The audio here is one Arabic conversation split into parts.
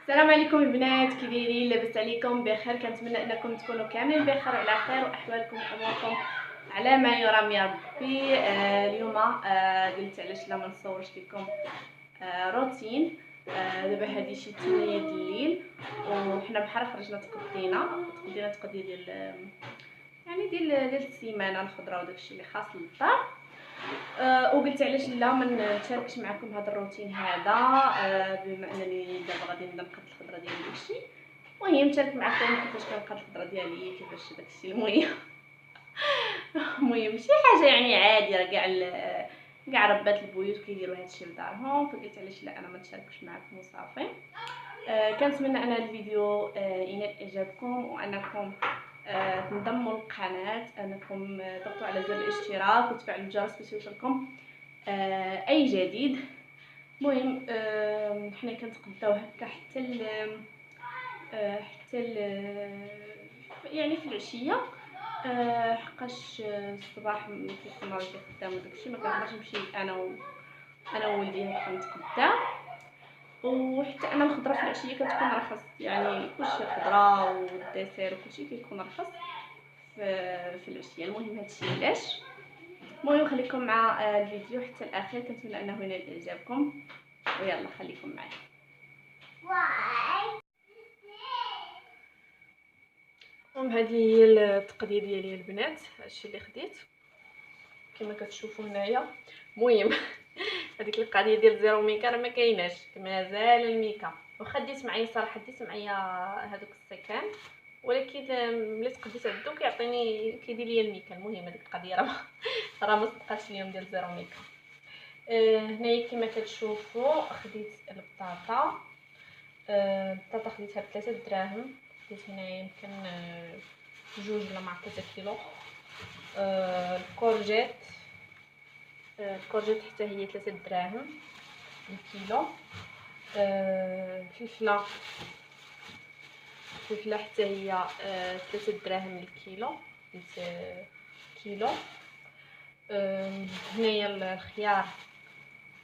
السلام عليكم البنات، كي دايرين؟ لاباس عليكم؟ بخير. كنتمنى انكم تكونوا كاملين بخير وعلى خير واحوالكم واموركم على ما يرام يا ربي. اليوم قلت علاش لا ما نصورش لكم روتين. دابا هذه شي 8 د الليل وحنا بحال خرجنا تقضينا تقضيه ديال ديال السيمانه، الخضره وداكشي اللي خاص للدار. وقلت علاش لا ما نشاركش معكم هذا الروتين هذا، بما انني دابا غادي نبدا نقاد الخضره ديالي داكشي. المهم نشارك معكم كيفاش كنقاد الخضره ديالي، كيفاش داكشي. المهم شي حاجه عاديه، كاع ربات البيوت كيديروا هادشي لدارهم، فقلت علاش لا انا ما نشاركش معكم وصافي. كنتمنى ان الفيديو ينال اعجابكم وانكم تنضموا للقناه، انكم تضغطوا على زر الاشتراك وتفعلوا الجرس باش يوصلكم اي جديد. المهم حنا كنتقداو هكا حتى في العشيه، حقاش الصباح كيكون راجل خدام وداكشي ما كنقدرش نمشي انا وولدي هكا نتقداو. وحتى انا الخضره في العشيه كتكون رخص، كلشي خضره والديسير وكلشي كيكون رخص في العشيه. المهم هادشي علاش. المهم خليكم مع الفيديو حتى الاخير، كنتمنى انه ينال اعجابكم ويلا خليكم معايا. هذه هي التقديه ديالي البنات، هادشي اللي خديت كما كتشوفوا هنايا. المهم هذيك القضيه ديال زيرو ميكا راه ما كايناش، مازال الميكا. واخا ديت معايا صراحه، ديت معايا هذوك السكان، ولكن ملي تقديت عندو كيدير ليا الميكا. المهم هذيك القضيه راه ما صدقاتش اليوم ديال زيرو ميكا. هنايا كما كتشوفوا خديت البطاطا. البطاطا خديتها ب3 دراهم. خديت هنايا يمكن 2 ولا ما عرفت 3 كيلو. الكورجيت حتى هي 3 دراهم الكيلو. الفلفله حتى هي 3 دراهم الكيلو، كيلو. هنايا الخيار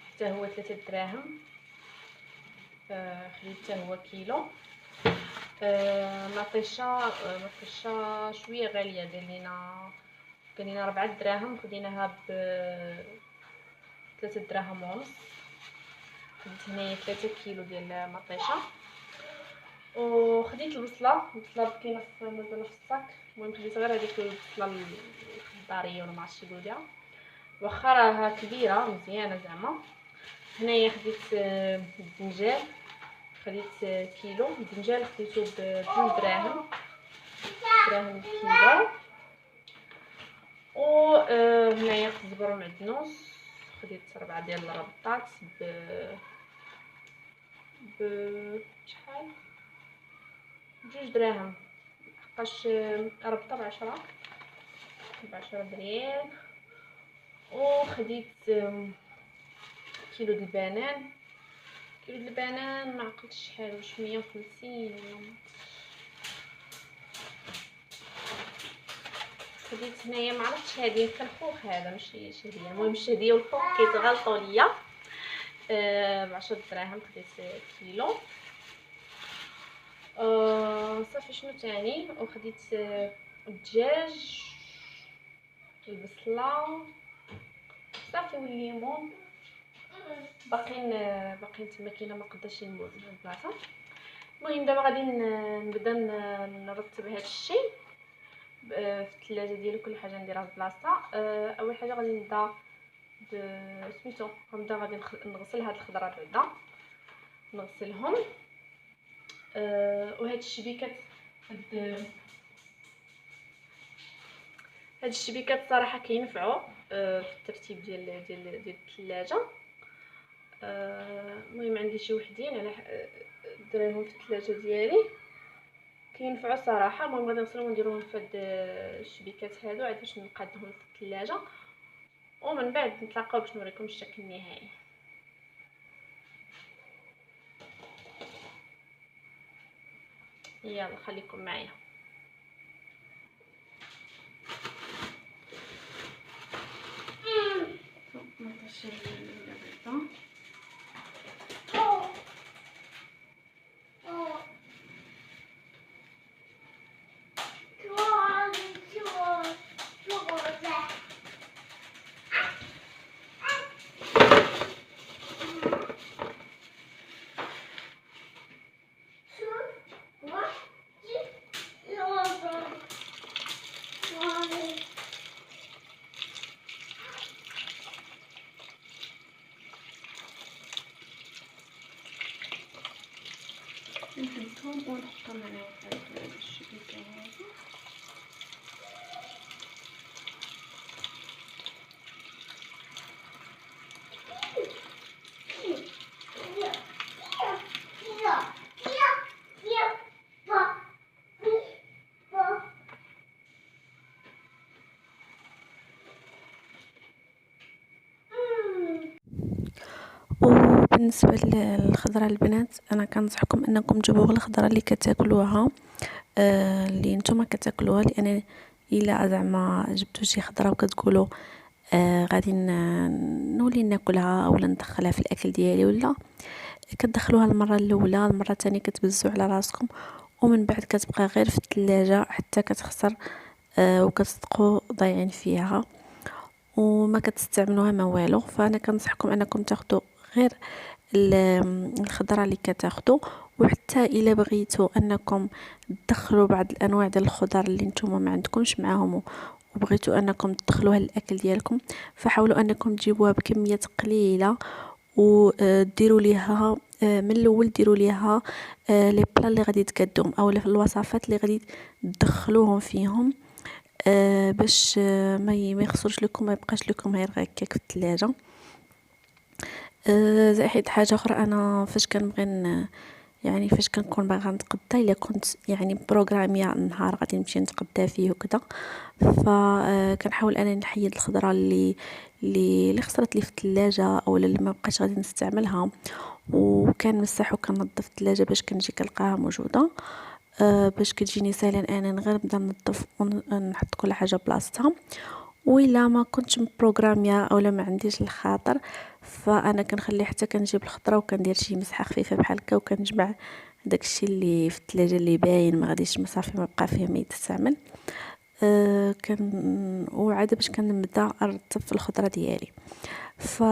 حتى هو 3 دراهم، خديت حتى هو كيلو. مطيشه شويه غاليه، قال لنا 4 دراهم، خديناها ب 3 دراهم ونص. خديت هنايا 3 كيلو ديال مطيشه. وخديت البصله كاينه مازال في الصاك. المهم خديت غير هذيك البصله الخضاريه ولا ما عرفتش يقولوا ليها، واخا راها كبيره مزيانه زعما. هنايا خديت الدنجال، خديت كيلو الدنجال، خديته ب2 دراهم الكيلو. و هنايا الزبر والمعدنوس، خديت 4 ديال الربطات شحال 2 دراهم، حقاش ربطه ب10 دريال. وخديت كيلو ديال البنان، ما عقلتش شحال، واش 150 ولا. خديت هنايا ما عرفتش هذه يمكن خوخ، هذا ماشي هديه. المهم الشهديه والخوخ كيتغلطوا ليا. ب10 دراهم خديت كيلو. صافي شنو تاني. وخديت الدجاج، البصله صافي والليمون. باقيين تما كاينه ما قداش نموت البلاصه. المهم دابا غادي نبدا نرتب هذا الشيء في الثلاجه ديالي، كل حاجه نديرها في بلاصتها. اول حاجه غادي نبدا سميتو، غادي نغسل هاد الخضرات بعدا، نغسلهم. وهاد الشبيكات هاد الشبيكات صراحه كينفعوا في الترتيب ديال الثلاجه. المهم عندي شي وحدين على دريهم في الثلاجه ديالي، كينفعوا صراحه. المهم غادي نغسلهم ونديرهم في هاد الشبيكات هادو عاد باش نقادهم في الثلاجه، ومن بعد نتلاقاو باش نوريكم الشكل النهائي. يلا خليكم معايا. نحدهم ونحطهم هنا في هاد الشبيكه هذه. وبالنسبه للخضره البنات، انا كنصحكم انكم تجيبوا غير الخضره اللي كتاكلوها، اللي نتوما كتاكلوها، لان الا زعما جبتوا شي خضره وكتقولوا غادي نولي ناكلها اولا ندخلها في الاكل ديالي، ولا كتدخلوها المره الاولى، المره الثانيه كتبزوا على راسكم، ومن بعد كتبقى غير في الثلاجه حتى كتخسر، وكتصدقوا ضايعين فيها وما كتستعملوها ما والو. فانا كنصحكم انكم تاخذوا غير الخضره اللي كتاخذوا، وحتى الا بغيتوا انكم تدخلوا بعض الانواع ديال الخضر اللي نتوما ما عندكمش معاهم وبغيتوا انكم تدخلوها للاكل ديالكم، فحاولوا انكم تجيبوها بكميات قليله، وديروا ليها من الاول ديروا ليها لي بلا اللي غادي تقدم او الوصفات اللي غادي تدخلوهم فيهم، باش ما يخسرش لكم، ما يبقاش لكم غير هكاك في الثلاجه. زائد حاجه اخرى، انا فاش كنبغي يعني فاش كنكون باغا نتقدى، الا كنت يعني بروغراميه النهار غادي نمشي نتقدى فيه وكذا، فكنحاول انني نحيد الخضره اللي خسرت لي في الثلاجه او اللي ما بقاش غادي نستعملها، وكنمسح وكنظف الثلاجه باش كنجي كنلقاها موجوده، باش كتجيني سهلا انا غير نبدا نظف ونحط كل حاجه بلاصتها. وإلا ما كنتش مبروغراميه اولا ما عنديش الخاطر، فانا كنخلي حتى كنجيب الخضره وكندير شي مسحه خفيفه بحال هكا، وكنجمع داكشي اللي في الثلاجه اللي باين ما غاديش صافي ما بقى فيه ما يتستعمل، وعاد باش كنبدا نرتب في الخضره ديالي. ف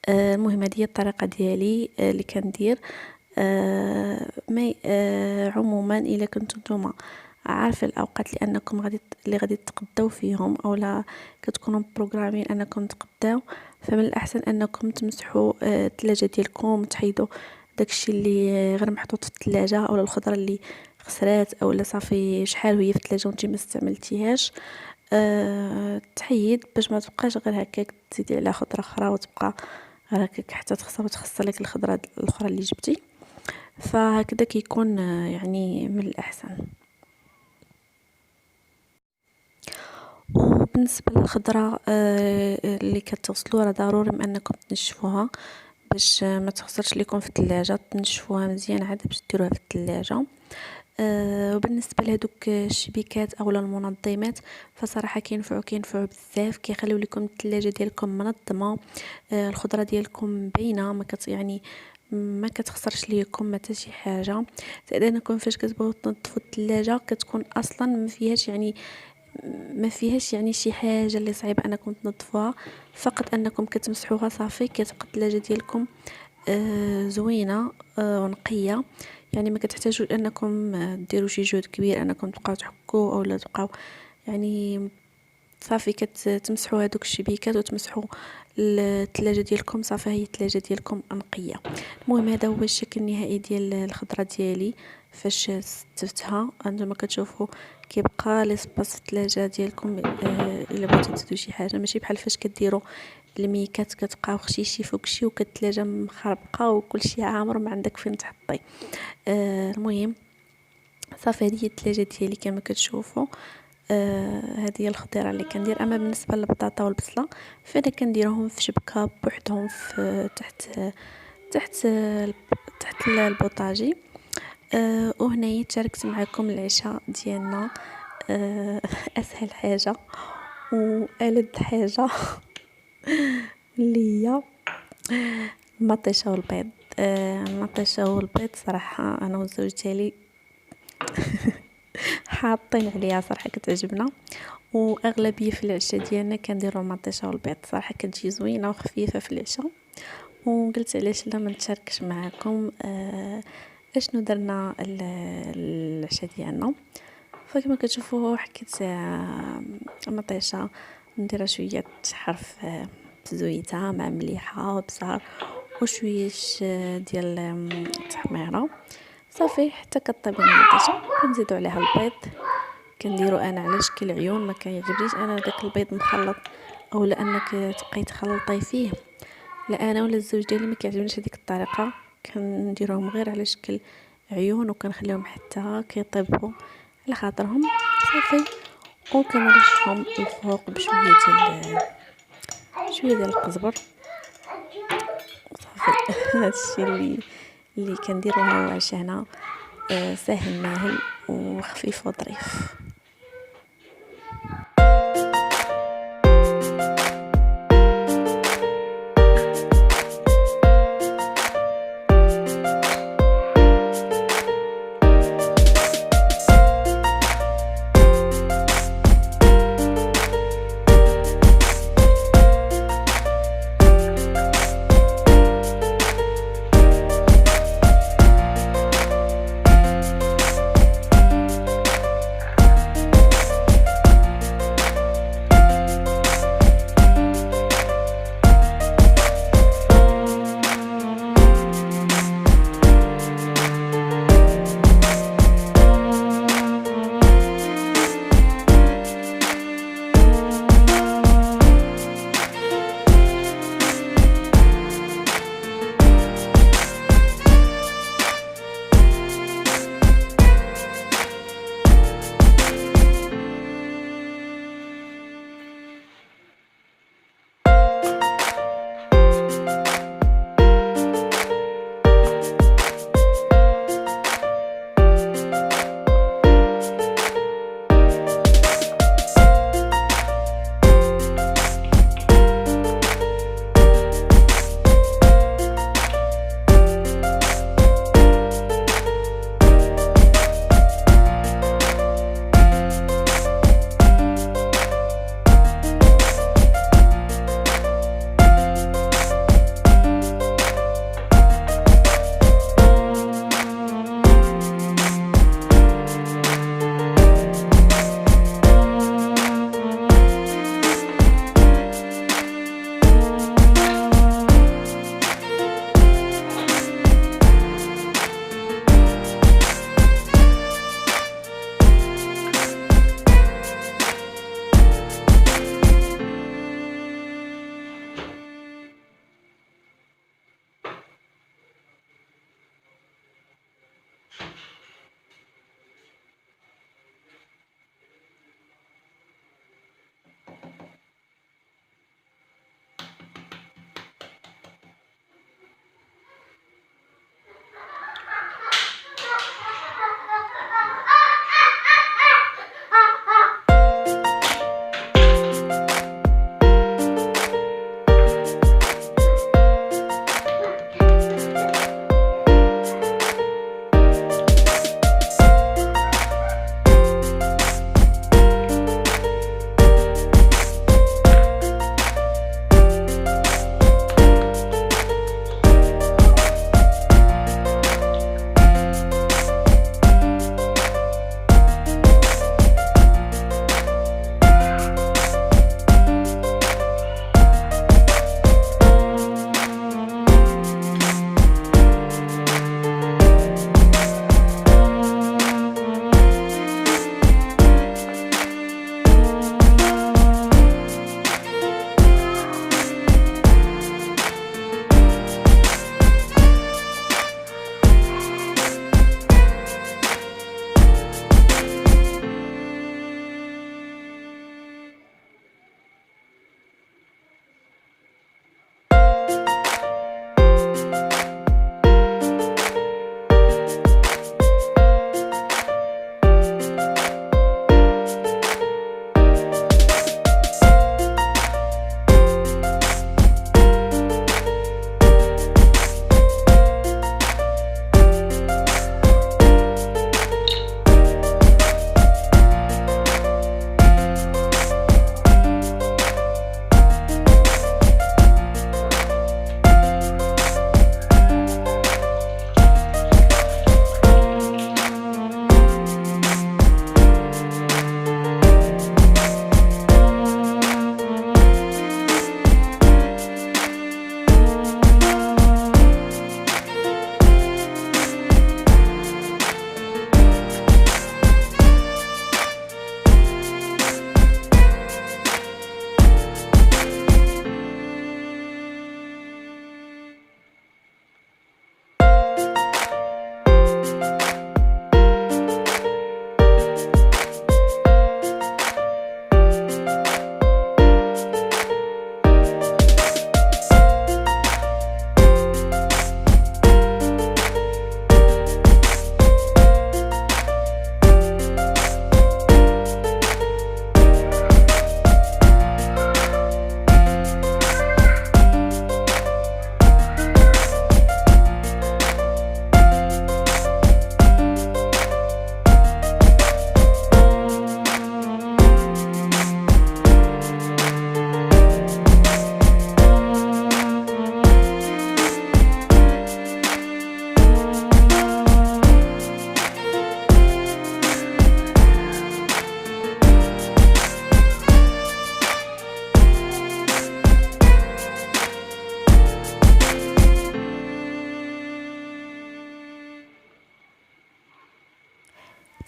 المهم هذه هي الطريقه ديالي اللي كندير. عموما الا كنتو نتوما عارفه الاوقات لانكم غادي تتقداو فيهم او لا كتكونوا بروغرامين انكم تقداو، فمن الاحسن انكم تمسحوا الثلاجه ديالكم وتحيدوا داكشي اللي غير محطوط في الثلاجه، او الخضره اللي خسرات او لا صافي شحال وهي في الثلاجه وانتي ما استعملتيهاش، تحيد باش ما تبقاش غير هكاك تزيدي على خضره اخرى وتبقى غير هكاك حتى تخسر وتخسر لك الخضره الاخرى اللي جبتي. فهكذا كيكون يعني من الأحسن. وبالنسبة للخضرة اللي كتغسلوا، راه ضروري انكم تنشفوها باش ما تخسرش لكم في الثلاجة، تنشفوها مزيان عاد باش ديروها في الثلاجة. وبالنسبه لهذوك الشبيكات او المنظمات، فصراحه كينفعوا بزاف، كيخليو لكم الثلاجه ديالكم منظمه، الخضره ديالكم باينه، يعني ما كتخسرش ليكم حتى شي حاجه. زائد انكم فاش كتبغيو تنظفوا الثلاجه كتكون اصلا ما فيهاش يعني شي حاجه اللي صعيبه انكم تنظفوها، فقط انكم كتمسحوها صافي كتبقى الثلاجه ديالكم زوينه ونقيه. يعني ما كتحتاجوا انكم ديروا شي جهد كبير انكم تبقاو تحكوا اولا تبقاو يعني صافي كتمسحوا هذوك الشبيكات وتمسحوا الثلاجه ديالكم، صافي هي الثلاجه ديالكم نقيه. المهم هذا هو الشكل النهائي ديال الخضره ديالي فاش ستفتها. انتما كتشوفوا كيبقى ليسباس في الثلاجه ديالكم، الا بغيتو تزيدوا شي حاجه ماشي بحال فاش كديروا الميكات كتبقاو خشيشي فوق شي وكالثلاجه مخربقه وكلشي عامر وما عندك فين تحطي. المهم صافي هذه هي الثلاجه ديالي كما كتشوفوا. هذه هي الخضيره اللي كندير. اما بالنسبه للبطاطا والبصله فانا كنديرهم في شبكه بوحدهم في تحت تحت البوطاجي. وهنايا تشاركت معكم العشاء ديالنا. اسهل حاجه والذ حاجه اللي هي المطيشه والبيض. المطيشه والبيض صراحه انا والزوج ديالي حاطين عليها صراحه كتعجبنا، واغلبيه في العشاء ديالنا كنديروا المطيشه والبيض، صراحه كتجي زوينه وخفيفه في العشاء. وقلت علاش لا ما نشاركش معكم اشنو درنا العشاء ديالنا. فكما كتشوفوا حكيت المطيشه نديرها شويه حرف زويته مع مليحه وبزار وشويه ديال التحميره صافي حتى كطيب النقاشه. كنزيدو عليها البيض، كنديرو انا على شكل عيون، ما كيعجبنيش انا داك البيض مخلط او لانك تبقاي تخلطي فيه. لا انا ولا الزوج ديالي ما كيعجبنيش هذيك الطريقه، كنديرهم غير على شكل عيون وكنخليهم حتى كيطيبوا على خاطرهم صافي. وكنرشهم الفوق شويه ديال القزبر صافي. هذا الشيء اللي كنديروها هو عشانا ساهل ماهل وخفيف وظريف.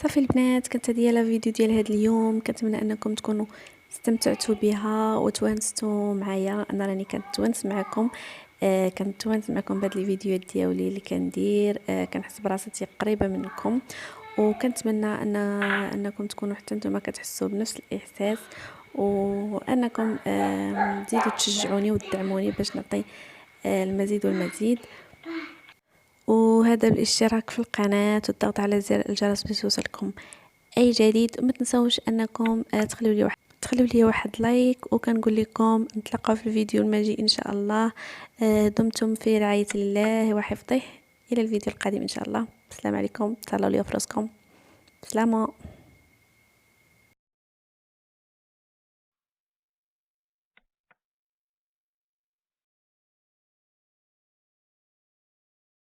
صافي البنات، كانت هذه لا فيديو ديال هذا اليوم. كنتمنى انكم تكونوا استمتعتوا بها وتوانستوا معايا. انا راني كنتونس معكم، كنتونس معكم بهاد الفيديوهات ديالي اللي كندير. كنحس براسي قريبه منكم، وكنتمنى انكم تكونوا حتى نتوما كتحسوا بنفس الاحساس، وانكم تزيدوا تشجعوني وتدعموني باش نعطي المزيد والمزيد. وهذا بالاشتراك في القناة والضغط على زر الجرس باش يوصلكم اي جديد. وما تنسوش انكم تخلوا لي واحد لايك، وكنقول لكم نتلاقاو في الفيديو المجيء ان شاء الله. دمتم في رعاية الله وحفظه. الى الفيديو القادم ان شاء الله. السلام عليكم، تهلاو لي في راسكم. سلامة.